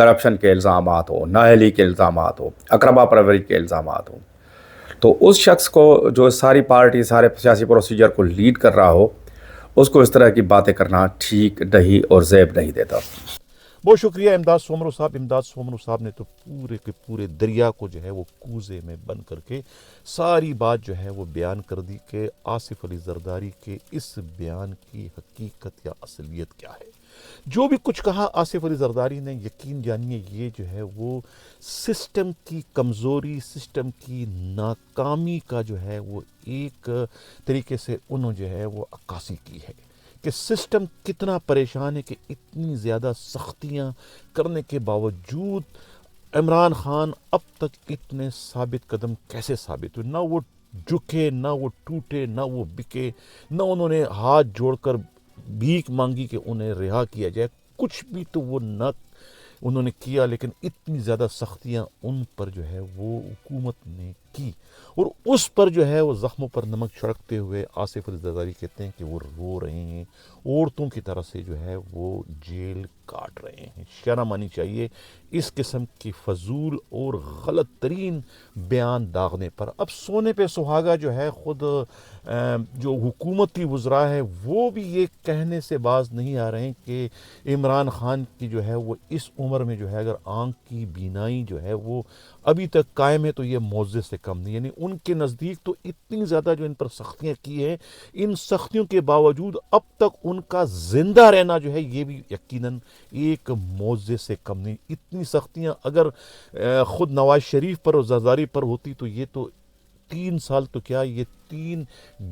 Corruption کے الزامات ہوں، نااہلی کے الزامات ہوں، اقربا پروری کے الزامات ہوں، تو اس شخص کو جو ساری پارٹی سارے سیاسی پروسیجر کو لیڈ کر رہا ہو، اس کو اس طرح کی باتیں کرنا ٹھیک نہیں اور زیب نہیں دیتا۔ بہت شکریہ امداد سومرو صاحب۔ امداد سومرو صاحب نے تو پورے کے پورے دریا کو جو ہے وہ کوزے میں بند کر کے ساری بات جو ہے وہ بیان کر دی کہ آصف علی زرداری کے اس بیان کی حقیقت یا اصلیت کیا ہے۔ جو بھی کچھ کہا آصف علی زرداری نے، یقین جانیے یہ جو ہے وہ سسٹم کی کمزوری، سسٹم کی ناکامی کا جو ہے وہ ایک طریقے سے انہوں جو ہے وہ عکاسی کی ہے کہ سسٹم کتنا پریشان ہے کہ اتنی زیادہ سختیاں کرنے کے باوجود عمران خان اب تک اتنے ثابت قدم کیسے ثابت ہوئے، نہ وہ جھکے، نہ وہ ٹوٹے، نہ وہ بکے، نہ انہوں نے ہاتھ جوڑ کر بھیک مانگی کہ انہیں رہا کیا جائے، کچھ بھی تو وہ نہ انہوں نے کیا، لیکن اتنی زیادہ سختیاں ان پر جو ہے وہ حکومت نے کی، اور اس پر جو ہے وہ زخموں پر نمک چھڑکتے ہوئے آصف علی زرداری کہتے ہیں کہ وہ رو رہے ہیں، عورتوں کی طرح سے جو ہے وہ جیل کاٹ رہے ہیں۔ شرم آنی چاہیے اس قسم کی فضول اور غلط ترین بیان داغنے پر۔ اب سونے پہ سہاگا جو ہے خود جو حکومتی وزراء ہے وہ بھی یہ کہنے سے باز نہیں آ رہے ہیں کہ عمران خان کی جو ہے وہ اس عمر میں جو ہے اگر آنکھ کی بینائی جو ہے وہ ابھی تک قائم ہے تو یہ معجزے سے کم نہیں، یعنی ان کے نزدیک تو اتنی زیادہ جو ان پر سختیاں کی ہیں، ان سختیوں کے باوجود اب تک ان کا زندہ رہنا جو ہے یہ بھی یقیناً ایک معجزے سے کم نہیں۔ اتنی سختیاں اگر خود نواز شریف پر اور زرداری پر ہوتی تو یہ تو 3 سال تو کیا یہ 3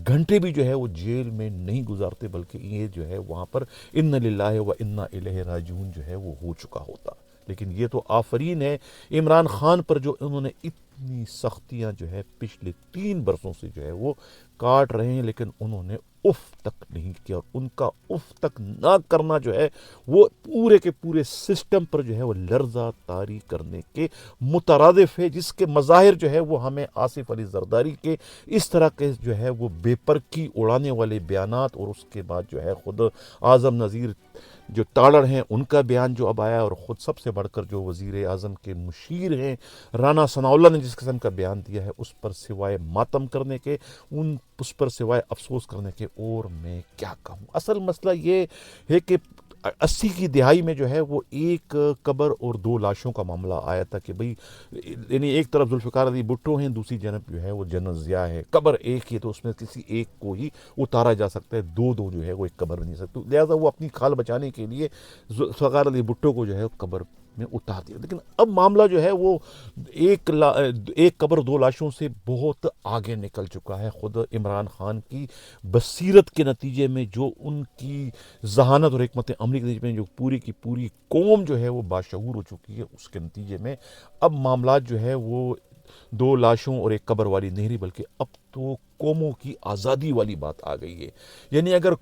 گھنٹے بھی جو ہے وہ جیل میں نہیں گزارتے، بلکہ یہ جو ہے وہاں پر ان للہ و انا الیہ راجعون جو ہے وہ ہو چکا ہوتا۔ لیکن یہ تو آفرین ہے عمران خان پر جو انہوں نے اتنی سختیاں جو ہے پچھلے 3 برسوں سے جو ہے وہ کاٹ رہے ہیں، لیکن انہوں نے اف تک نہیں کیا، اور ان کا اف تک نہ کرنا جو ہے وہ پورے کے پورے سسٹم پر جو ہے وہ لرزہ طاری کرنے کے مترادف ہے، جس کے مظاہر جو ہے وہ ہمیں آصف علی زرداری کے اس طرح کے جو ہے وہ بے پرکی اڑانے والے بیانات، اور اس کے بعد جو ہے خود اعظم نذیر جو تاڑڑ ہیں ان کا بیان جو اب آیا، اور خود سب سے بڑھ کر جو وزیر اعظم کے مشیر ہیں رانا ثناء اللہ نے جس قسم کا بیان دیا ہے، اس پر سوائے ماتم کرنے کے، اس پر سوائے افسوس کرنے کے اور میں کیا کہوں۔ اصل مسئلہ یہ ہے کہ 80 کی دہائی میں جو ہے وہ ایک قبر اور 2 لاشوں کا معاملہ آیا تھا کہ بھئی یعنی ایک طرف ذوالفقار علی بھٹو ہیں، دوسری جانب جو ہے وہ جنرل ضیاء ہے، قبر ایک ہی تو اس میں کسی ایک کو ہی اتارا جا سکتا ہے، 2 جو ہے وہ ایک قبر نہیں سکتے، لہٰذا وہ اپنی کھال بچانے کے لیے ذوالفقار علی بھٹو کو جو ہے قبر میں اتار دیا۔ لیکن اب معاملہ جو ہے وہ ایک قبر 2 لاشوں سے بہت آگے نکل چکا ہے۔ خود عمران خان کی بصیرت کے نتیجے میں جو ان کی ذہانت اور حکمت عملی کے نتیجے میں جو پوری کی پوری قوم جو ہے وہ باشعور ہو چکی ہے، اس کے نتیجے میں اب معاملات جو ہے وہ 2 لاشوں اور ایک قبر والی نہیں رہی، بلکہ اب تو قوموں کی آزادی والی بات آ گئی ہے۔ یعنی اگر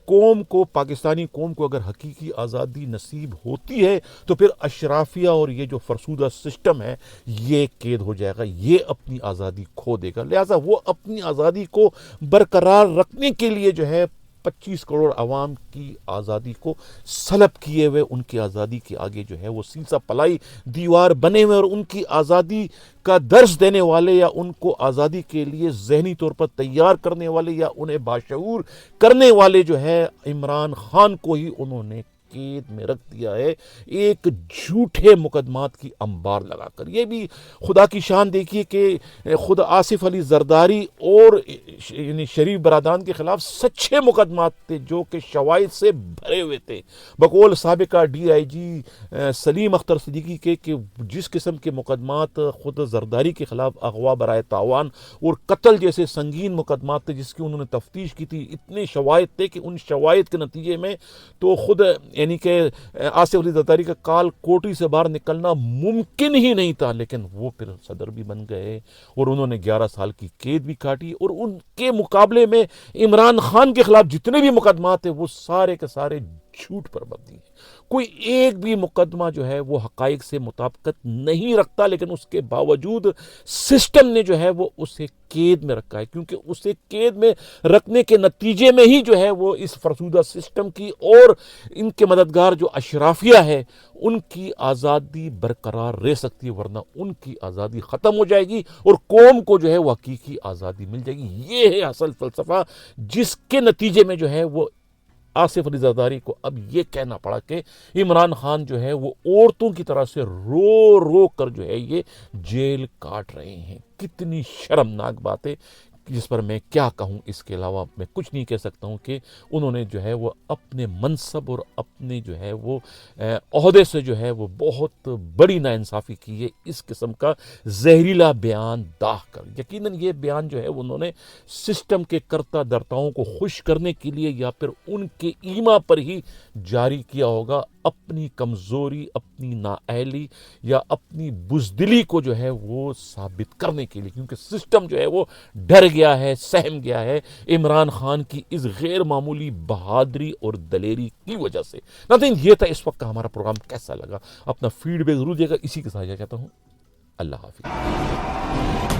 پاکستانی قوم کو اگر حقیقی آزادی نصیب ہوتی ہے تو پھر اشرافیہ اور یہ جو فرسودہ سسٹم ہے یہ قید ہو جائے گا، یہ اپنی آزادی کھو دے گا، لہٰذا وہ اپنی آزادی کو برقرار رکھنے کے لیے جو ہے 25 کروڑ عوام کی آزادی کو سلب کیے ہوئے ان کی آزادی کے آگے جو ہے وہ سیسا پلائی دیوار بنے ہوئے، اور ان کی آزادی کا درس دینے والے یا ان کو آزادی کے لیے ذہنی طور پر تیار کرنے والے یا انہیں باشعور کرنے والے جو ہے عمران خان کو ہی انہوں نے قید میں رکھ دیا ہے، ایک جھوٹے مقدمات کی انبار لگا کر۔ یہ بھی خدا کی شان دیکھیے کہ خود آصف علی زرداری اور یعنی شریف برادران کے خلاف سچے مقدمات تھے جو کہ شواہد سے بھرے ہوئے تھے، بقول سابقہ DIG سلیم اختر صدیقی کے کہ جس قسم کے مقدمات خود زرداری کے خلاف اغوا برائے تاوان اور قتل جیسے سنگین مقدمات تھے جس کی انہوں نے تفتیش کی تھی، اتنے شواہد تھے کہ ان شواہد کے نتیجے میں تو خود یعنی کہ آصف علی زرداری کا کال کوٹری سے باہر نکلنا ممکن ہی نہیں تھا، لیکن وہ پھر صدر بھی بن گئے اور انہوں نے 11 سال کی قید بھی کاٹی، اور ان کے مقابلے میں عمران خان کے خلاف جتنے بھی مقدمات ہیں وہ سارے کے سارے جھوٹ پر مبنی ہیں، کوئی ایک بھی مقدمہ جو ہے وہ حقائق سے مطابقت نہیں رکھتا، لیکن اس کے باوجود سسٹم نے جو ہے وہ اسے قید میں رکھا ہے، کیونکہ اسے قید میں رکھنے کے نتیجے میں ہی جو ہے وہ اس فرسودہ سسٹم کی اور ان کے مددگار جو اشرافیہ ہے ان کی آزادی برقرار رہ سکتی ہے، ورنہ ان کی آزادی ختم ہو جائے گی اور قوم کو جو ہے وہ حقیقی آزادی مل جائے گی۔ یہ ہے اصل فلسفہ، جس کے نتیجے میں جو ہے وہ آصف علی زرداری کو اب یہ کہنا پڑا کہ عمران خان جو ہے وہ عورتوں کی طرح سے رو رو کر جو ہے یہ جیل کاٹ رہے ہیں۔ کتنی شرمناک بات ہے، جس پر میں کیا کہوں، اس کے علاوہ میں کچھ نہیں کہہ سکتا ہوں کہ انہوں نے جو ہے وہ اپنے منصب اور اپنے جو ہے وہ عہدے سے جو ہے وہ بہت بڑی ناانصافی کی ہے، اس قسم کا زہریلا بیان داغ کر۔ یقیناً یہ بیان جو ہے انہوں نے سسٹم کے کرتا درتاؤں کو خوش کرنے کے لیے یا پھر ان کے ایما پر ہی جاری کیا ہوگا، اپنی کمزوری، اپنی نااہلی یا اپنی بزدلی کو جو ہے وہ ثابت کرنے کے لیے، کیونکہ سسٹم جو ہے وہ ڈر گیا ہے، سہم گیا ہے عمران خان کی اس غیر معمولی بہادری اور دلیری کی وجہ سے۔ ناظرین، یہ تھا اس وقت کا ہمارا پروگرام، کیسا لگا اپنا فیڈ بیک ضرور دے گا۔ اسی کے ساتھ چاہتا ہوں اللہ حافظ۔